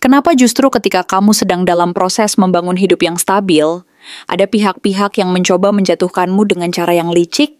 Kenapa justru ketika kamu sedang dalam proses membangun hidup yang stabil, ada pihak-pihak yang mencoba menjatuhkanmu dengan cara yang licik?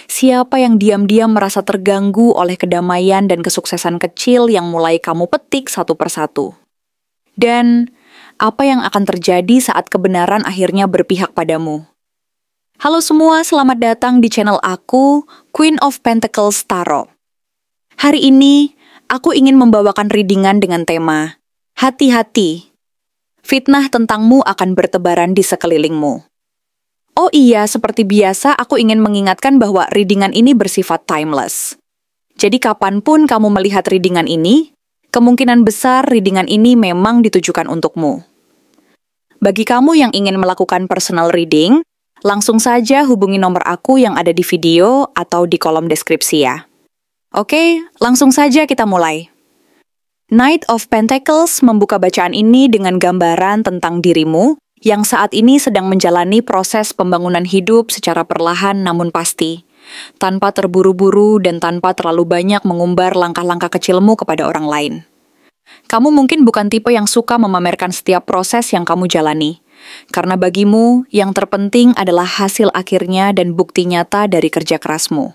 Siapa yang diam-diam merasa terganggu oleh kedamaian dan kesuksesan kecil yang mulai kamu petik satu persatu? Dan apa yang akan terjadi saat kebenaran akhirnya berpihak padamu? Halo semua, selamat datang di channel aku, Queen of Pentacles Tarot. Hari ini, aku ingin membawakan readingan dengan tema hati-hati. Fitnah tentangmu akan bertebaran di sekelilingmu. Oh iya, seperti biasa aku ingin mengingatkan bahwa readingan ini bersifat timeless. Jadi kapanpun kamu melihat readingan ini, kemungkinan besar readingan ini memang ditujukan untukmu. Bagi kamu yang ingin melakukan personal reading, langsung saja hubungi nomor aku yang ada di video atau di kolom deskripsi ya. Oke, langsung saja kita mulai. Knight of Pentacles membuka bacaan ini dengan gambaran tentang dirimu yang saat ini sedang menjalani proses pembangunan hidup secara perlahan namun pasti, tanpa terburu-buru dan tanpa terlalu banyak mengumbar langkah-langkah kecilmu kepada orang lain. Kamu mungkin bukan tipe yang suka memamerkan setiap proses yang kamu jalani, karena bagimu yang terpenting adalah hasil akhirnya dan bukti nyata dari kerja kerasmu.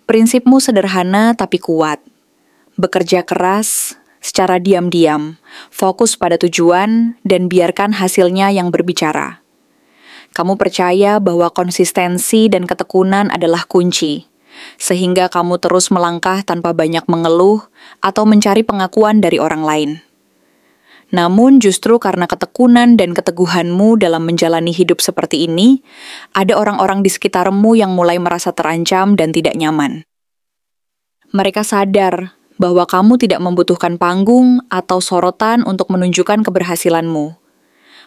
Prinsipmu sederhana tapi kuat. Bekerja keras, secara diam-diam, fokus pada tujuan, dan biarkan hasilnya yang berbicara. Kamu percaya bahwa konsistensi dan ketekunan adalah kunci, sehingga kamu terus melangkah tanpa banyak mengeluh atau mencari pengakuan dari orang lain. Namun justru karena ketekunan dan keteguhanmu dalam menjalani hidup seperti ini, ada orang-orang di sekitarmu yang mulai merasa terancam dan tidak nyaman. Mereka sadar bahwa kamu tidak membutuhkan panggung atau sorotan untuk menunjukkan keberhasilanmu.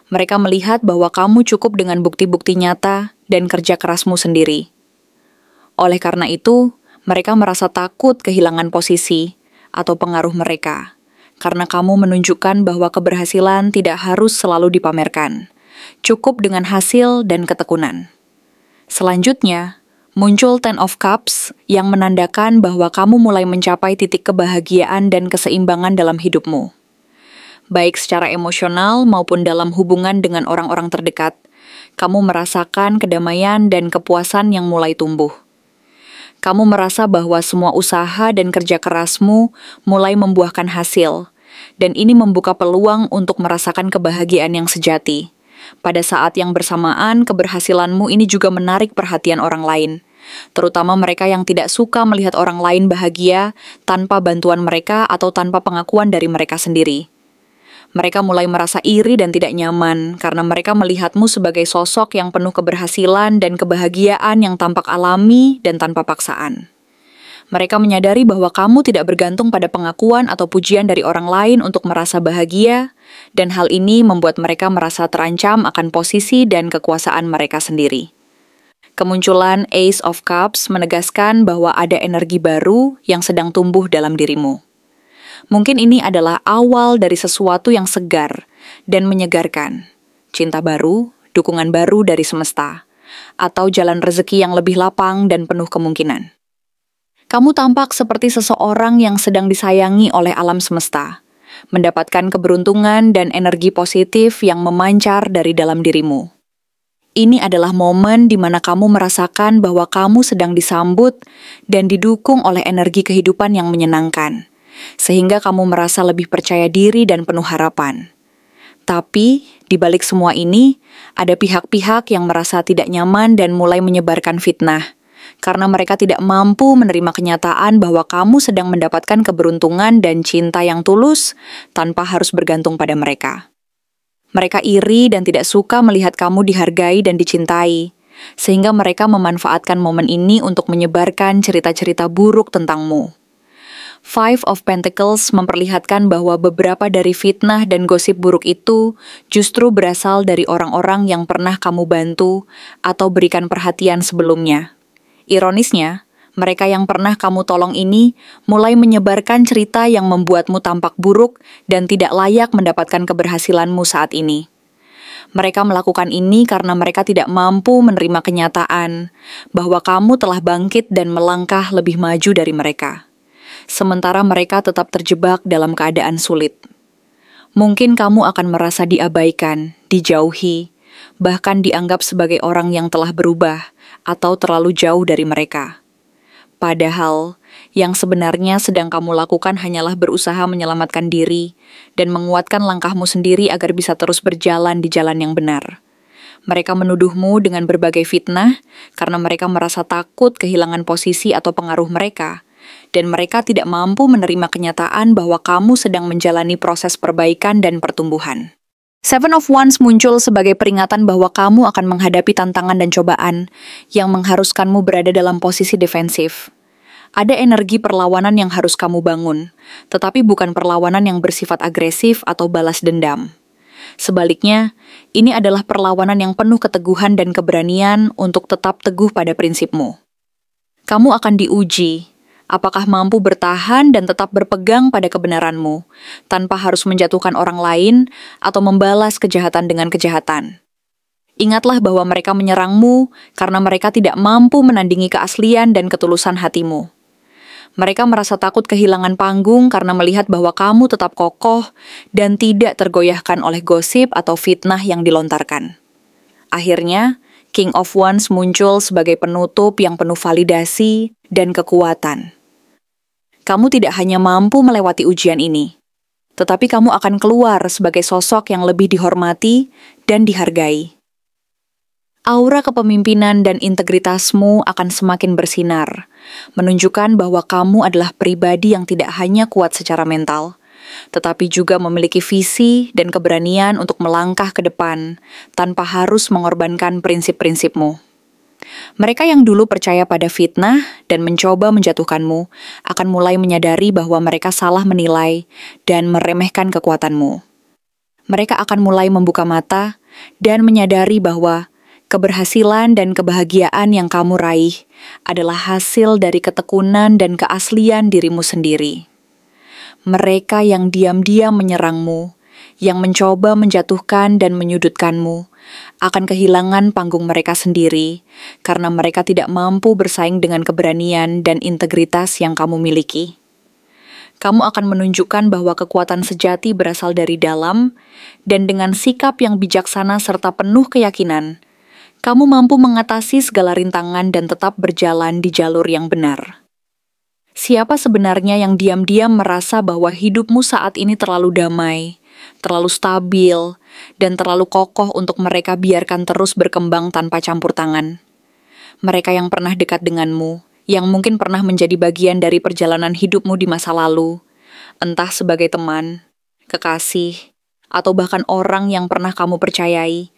Mereka melihat bahwa kamu cukup dengan bukti-bukti nyata dan kerja kerasmu sendiri. Oleh karena itu, mereka merasa takut kehilangan posisi atau pengaruh mereka, karena kamu menunjukkan bahwa keberhasilan tidak harus selalu dipamerkan, cukup dengan hasil dan ketekunan. Selanjutnya, muncul Ten of Cups yang menandakan bahwa kamu mulai mencapai titik kebahagiaan dan keseimbangan dalam hidupmu. Baik secara emosional maupun dalam hubungan dengan orang-orang terdekat, kamu merasakan kedamaian dan kepuasan yang mulai tumbuh. Kamu merasa bahwa semua usaha dan kerja kerasmu mulai membuahkan hasil, dan ini membuka peluang untuk merasakan kebahagiaan yang sejati. Pada saat yang bersamaan, keberhasilanmu ini juga menarik perhatian orang lain, terutama mereka yang tidak suka melihat orang lain bahagia tanpa bantuan mereka atau tanpa pengakuan dari mereka sendiri. Mereka mulai merasa iri dan tidak nyaman karena mereka melihatmu sebagai sosok yang penuh keberhasilan dan kebahagiaan yang tampak alami dan tanpa paksaan. Mereka menyadari bahwa kamu tidak bergantung pada pengakuan atau pujian dari orang lain untuk merasa bahagia, dan hal ini membuat mereka merasa terancam akan posisi dan kekuasaan mereka sendiri. Kemunculan Ace of Cups menegaskan bahwa ada energi baru yang sedang tumbuh dalam dirimu. Mungkin ini adalah awal dari sesuatu yang segar dan menyegarkan, cinta baru, dukungan baru dari semesta, atau jalan rezeki yang lebih lapang dan penuh kemungkinan. Kamu tampak seperti seseorang yang sedang disayangi oleh alam semesta, mendapatkan keberuntungan dan energi positif yang memancar dari dalam dirimu. Ini adalah momen di mana kamu merasakan bahwa kamu sedang disambut dan didukung oleh energi kehidupan yang menyenangkan, sehingga kamu merasa lebih percaya diri dan penuh harapan. Tapi, di balik semua ini, ada pihak-pihak yang merasa tidak nyaman dan mulai menyebarkan fitnah, karena mereka tidak mampu menerima kenyataan bahwa kamu sedang mendapatkan keberuntungan dan cinta yang tulus tanpa harus bergantung pada mereka. Mereka iri dan tidak suka melihat kamu dihargai dan dicintai, sehingga mereka memanfaatkan momen ini untuk menyebarkan cerita-cerita buruk tentangmu. Five of Pentacles memperlihatkan bahwa beberapa dari fitnah dan gosip buruk itu justru berasal dari orang-orang yang pernah kamu bantu atau berikan perhatian sebelumnya. Ironisnya, mereka yang pernah kamu tolong ini mulai menyebarkan cerita yang membuatmu tampak buruk dan tidak layak mendapatkan keberhasilanmu saat ini. Mereka melakukan ini karena mereka tidak mampu menerima kenyataan bahwa kamu telah bangkit dan melangkah lebih maju dari mereka. Sementara mereka tetap terjebak dalam keadaan sulit. Mungkin kamu akan merasa diabaikan, dijauhi, bahkan dianggap sebagai orang yang telah berubah atau terlalu jauh dari mereka. Padahal, yang sebenarnya sedang kamu lakukan hanyalah berusaha menyelamatkan diri dan menguatkan langkahmu sendiri agar bisa terus berjalan di jalan yang benar. Mereka menuduhmu dengan berbagai fitnah karena mereka merasa takut kehilangan posisi atau pengaruh mereka, dan mereka tidak mampu menerima kenyataan bahwa kamu sedang menjalani proses perbaikan dan pertumbuhan. Seven of Wands muncul sebagai peringatan bahwa kamu akan menghadapi tantangan dan cobaan yang mengharuskanmu berada dalam posisi defensif. Ada energi perlawanan yang harus kamu bangun, tetapi bukan perlawanan yang bersifat agresif atau balas dendam. Sebaliknya, ini adalah perlawanan yang penuh keteguhan dan keberanian untuk tetap teguh pada prinsipmu. Kamu akan diuji, apakah mampu bertahan dan tetap berpegang pada kebenaranmu, tanpa harus menjatuhkan orang lain atau membalas kejahatan dengan kejahatan. Ingatlah bahwa mereka menyerangmu karena mereka tidak mampu menandingi keaslian dan ketulusan hatimu. Mereka merasa takut kehilangan panggung karena melihat bahwa kamu tetap kokoh dan tidak tergoyahkan oleh gosip atau fitnah yang dilontarkan. Akhirnya, King of Wands muncul sebagai penutup yang penuh validasi dan kekuatan. Kamu tidak hanya mampu melewati ujian ini, tetapi kamu akan keluar sebagai sosok yang lebih dihormati dan dihargai. Aura kepemimpinan dan integritasmu akan semakin bersinar, menunjukkan bahwa kamu adalah pribadi yang tidak hanya kuat secara mental, tetapi juga memiliki visi dan keberanian untuk melangkah ke depan tanpa harus mengorbankan prinsip-prinsipmu. Mereka yang dulu percaya pada fitnah dan mencoba menjatuhkanmu akan mulai menyadari bahwa mereka salah menilai dan meremehkan kekuatanmu. Mereka akan mulai membuka mata dan menyadari bahwa keberhasilan dan kebahagiaan yang kamu raih adalah hasil dari ketekunan dan keaslian dirimu sendiri. Mereka yang diam-diam menyerangmu, yang mencoba menjatuhkan dan menyudutkanmu, akan kehilangan panggung mereka sendiri karena mereka tidak mampu bersaing dengan keberanian dan integritas yang kamu miliki. Kamu akan menunjukkan bahwa kekuatan sejati berasal dari dalam, dan dengan sikap yang bijaksana serta penuh keyakinan, kamu mampu mengatasi segala rintangan dan tetap berjalan di jalur yang benar. Siapa sebenarnya yang diam-diam merasa bahwa hidupmu saat ini terlalu damai, terlalu stabil, dan terlalu kokoh untuk mereka biarkan terus berkembang tanpa campur tangan? Mereka yang pernah dekat denganmu, yang mungkin pernah menjadi bagian dari perjalanan hidupmu di masa lalu, entah sebagai teman, kekasih, atau bahkan orang yang pernah kamu percayai,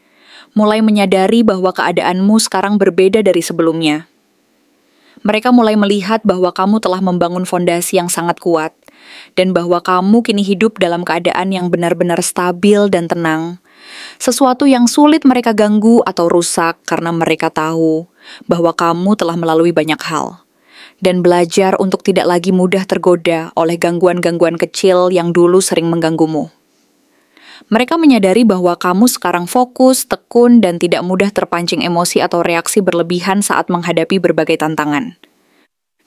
mulai menyadari bahwa keadaanmu sekarang berbeda dari sebelumnya. Mereka mulai melihat bahwa kamu telah membangun fondasi yang sangat kuat, dan bahwa kamu kini hidup dalam keadaan yang benar-benar stabil dan tenang, sesuatu yang sulit mereka ganggu atau rusak karena mereka tahu bahwa kamu telah melalui banyak hal, dan belajar untuk tidak lagi mudah tergoda oleh gangguan-gangguan kecil yang dulu sering mengganggumu. Mereka menyadari bahwa kamu sekarang fokus, tekun, dan tidak mudah terpancing emosi atau reaksi berlebihan saat menghadapi berbagai tantangan.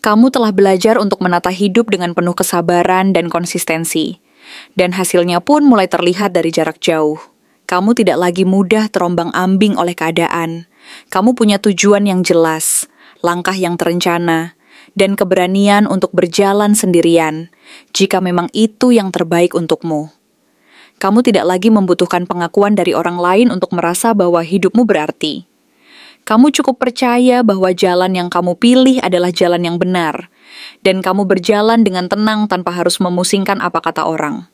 Kamu telah belajar untuk menata hidup dengan penuh kesabaran dan konsistensi, dan hasilnya pun mulai terlihat dari jarak jauh. Kamu tidak lagi mudah terombang-ambing oleh keadaan. Kamu punya tujuan yang jelas, langkah yang terencana, dan keberanian untuk berjalan sendirian, jika memang itu yang terbaik untukmu. Kamu tidak lagi membutuhkan pengakuan dari orang lain untuk merasa bahwa hidupmu berarti. Kamu cukup percaya bahwa jalan yang kamu pilih adalah jalan yang benar, dan kamu berjalan dengan tenang tanpa harus memusingkan apa kata orang.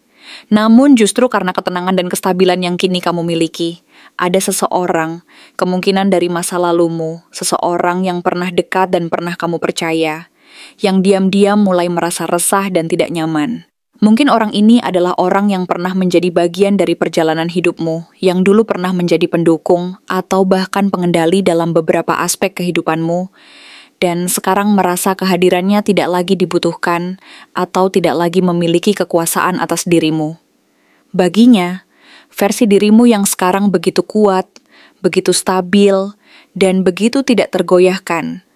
Namun justru karena ketenangan dan kestabilan yang kini kamu miliki, ada seseorang, kemungkinan dari masa lalumu, seseorang yang pernah dekat dan pernah kamu percaya, yang diam-diam mulai merasa resah dan tidak nyaman. Mungkin orang ini adalah orang yang pernah menjadi bagian dari perjalanan hidupmu, yang dulu pernah menjadi pendukung atau bahkan pengendali dalam beberapa aspek kehidupanmu, dan sekarang merasa kehadirannya tidak lagi dibutuhkan atau tidak lagi memiliki kekuasaan atas dirimu. Baginya, versi dirimu yang sekarang begitu kuat, begitu stabil, dan begitu tidak tergoyahkan,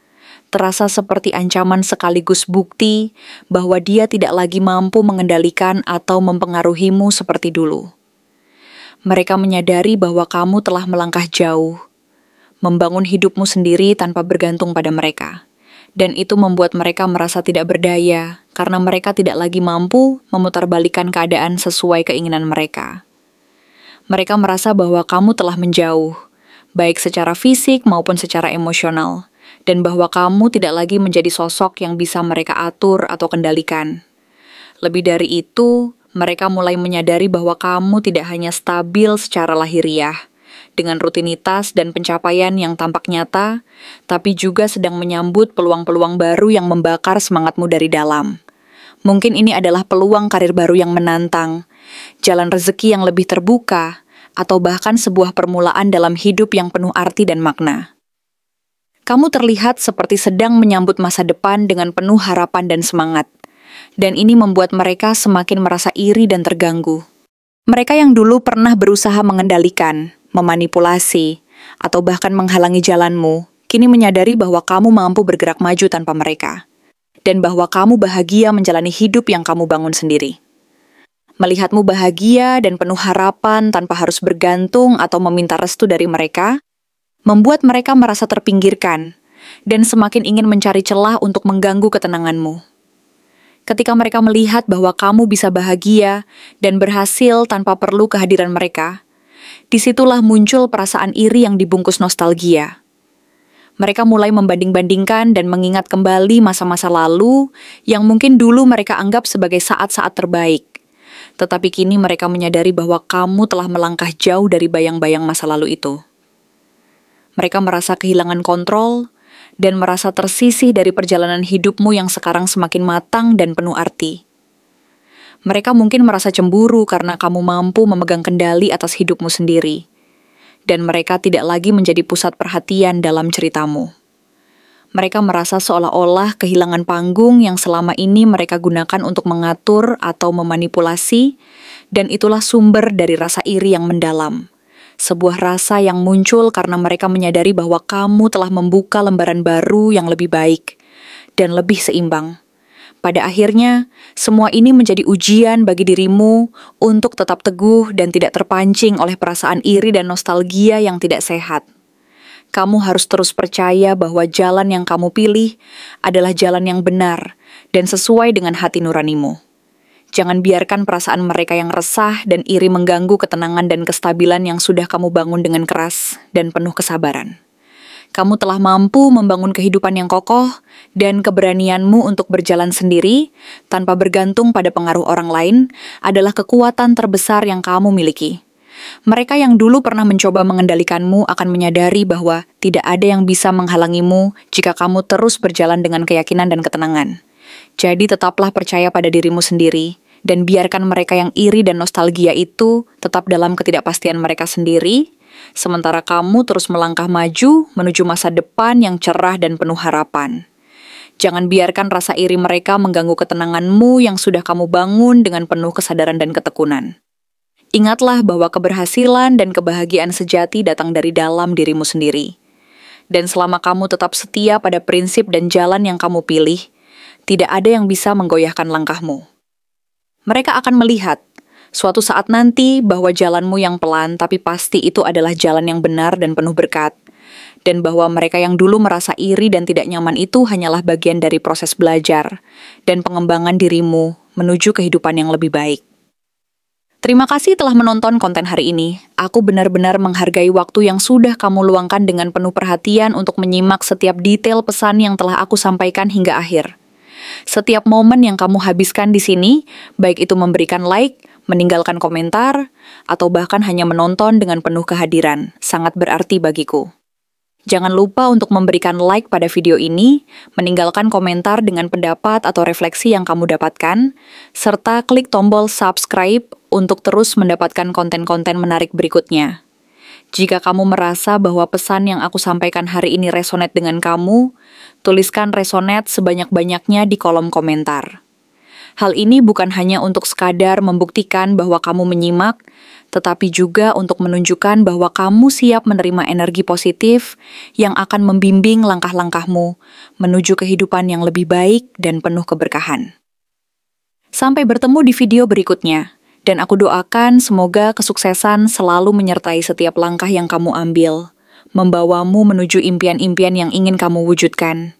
terasa seperti ancaman sekaligus bukti bahwa dia tidak lagi mampu mengendalikan atau mempengaruhimu seperti dulu. Mereka menyadari bahwa kamu telah melangkah jauh, membangun hidupmu sendiri tanpa bergantung pada mereka. Dan itu membuat mereka merasa tidak berdaya, karena mereka tidak lagi mampu memutarbalikkan keadaan sesuai keinginan mereka. Mereka merasa bahwa kamu telah menjauh, baik secara fisik maupun secara emosional, dan bahwa kamu tidak lagi menjadi sosok yang bisa mereka atur atau kendalikan. Lebih dari itu, mereka mulai menyadari bahwa kamu tidak hanya stabil secara lahiriah, dengan rutinitas dan pencapaian yang tampak nyata, tapi juga sedang menyambut peluang-peluang baru yang membakar semangatmu dari dalam. Mungkin ini adalah peluang karir baru yang menantang, jalan rezeki yang lebih terbuka, atau bahkan sebuah permulaan dalam hidup yang penuh arti dan makna. Kamu terlihat seperti sedang menyambut masa depan dengan penuh harapan dan semangat, dan ini membuat mereka semakin merasa iri dan terganggu. Mereka yang dulu pernah berusaha mengendalikan, memanipulasi, atau bahkan menghalangi jalanmu, kini menyadari bahwa kamu mampu bergerak maju tanpa mereka, dan bahwa kamu bahagia menjalani hidup yang kamu bangun sendiri. Melihatmu bahagia dan penuh harapan tanpa harus bergantung atau meminta restu dari mereka, membuat mereka merasa terpinggirkan dan semakin ingin mencari celah untuk mengganggu ketenanganmu. Ketika mereka melihat bahwa kamu bisa bahagia dan berhasil tanpa perlu kehadiran mereka, disitulah muncul perasaan iri yang dibungkus nostalgia. Mereka mulai membanding-bandingkan dan mengingat kembali masa-masa lalu yang mungkin dulu mereka anggap sebagai saat-saat terbaik. Tetapi kini mereka menyadari bahwa kamu telah melangkah jauh dari bayang-bayang masa lalu itu. Mereka merasa kehilangan kontrol dan merasa tersisih dari perjalanan hidupmu yang sekarang semakin matang dan penuh arti. Mereka mungkin merasa cemburu karena kamu mampu memegang kendali atas hidupmu sendiri, dan mereka tidak lagi menjadi pusat perhatian dalam ceritamu. Mereka merasa seolah-olah kehilangan panggung yang selama ini mereka gunakan untuk mengatur atau memanipulasi, dan itulah sumber dari rasa iri yang mendalam. Sebuah rasa yang muncul karena mereka menyadari bahwa kamu telah membuka lembaran baru yang lebih baik dan lebih seimbang. Pada akhirnya, semua ini menjadi ujian bagi dirimu untuk tetap teguh dan tidak terpancing oleh perasaan iri dan nostalgia yang tidak sehat. Kamu harus terus percaya bahwa jalan yang kamu pilih adalah jalan yang benar dan sesuai dengan hati nuranimu. Jangan biarkan perasaan mereka yang resah dan iri mengganggu ketenangan dan kestabilan yang sudah kamu bangun dengan keras dan penuh kesabaran. Kamu telah mampu membangun kehidupan yang kokoh dan keberanianmu untuk berjalan sendiri tanpa bergantung pada pengaruh orang lain adalah kekuatan terbesar yang kamu miliki. Mereka yang dulu pernah mencoba mengendalikanmu akan menyadari bahwa tidak ada yang bisa menghalangimu jika kamu terus berjalan dengan keyakinan dan ketenangan. Jadi tetaplah percaya pada dirimu sendiri dan biarkan mereka yang iri dan nostalgia itu tetap dalam ketidakpastian mereka sendiri, sementara kamu terus melangkah maju menuju masa depan yang cerah dan penuh harapan. Jangan biarkan rasa iri mereka mengganggu ketenanganmu yang sudah kamu bangun dengan penuh kesadaran dan ketekunan. Ingatlah bahwa keberhasilan dan kebahagiaan sejati datang dari dalam dirimu sendiri. Dan selama kamu tetap setia pada prinsip dan jalan yang kamu pilih, tidak ada yang bisa menggoyahkan langkahmu. Mereka akan melihat suatu saat nanti bahwa jalanmu yang pelan tapi pasti itu adalah jalan yang benar dan penuh berkat, dan bahwa mereka yang dulu merasa iri dan tidak nyaman itu hanyalah bagian dari proses belajar dan pengembangan dirimu menuju kehidupan yang lebih baik. Terima kasih telah menonton konten hari ini. Aku benar-benar menghargai waktu yang sudah kamu luangkan dengan penuh perhatian untuk menyimak setiap detail pesan yang telah aku sampaikan hingga akhir. Setiap momen yang kamu habiskan di sini, baik itu memberikan like, meninggalkan komentar, atau bahkan hanya menonton dengan penuh kehadiran, sangat berarti bagiku. Jangan lupa untuk memberikan like pada video ini, meninggalkan komentar dengan pendapat atau refleksi yang kamu dapatkan, serta klik tombol subscribe untuk terus mendapatkan konten-konten menarik berikutnya. Jika kamu merasa bahwa pesan yang aku sampaikan hari ini resonate dengan kamu, tuliskan resonate sebanyak-banyaknya di kolom komentar. Hal ini bukan hanya untuk sekadar membuktikan bahwa kamu menyimak, tetapi juga untuk menunjukkan bahwa kamu siap menerima energi positif yang akan membimbing langkah-langkahmu menuju kehidupan yang lebih baik dan penuh keberkahan. Sampai bertemu di video berikutnya, dan aku doakan semoga kesuksesan selalu menyertai setiap langkah yang kamu ambil, membawamu menuju impian-impian yang ingin kamu wujudkan.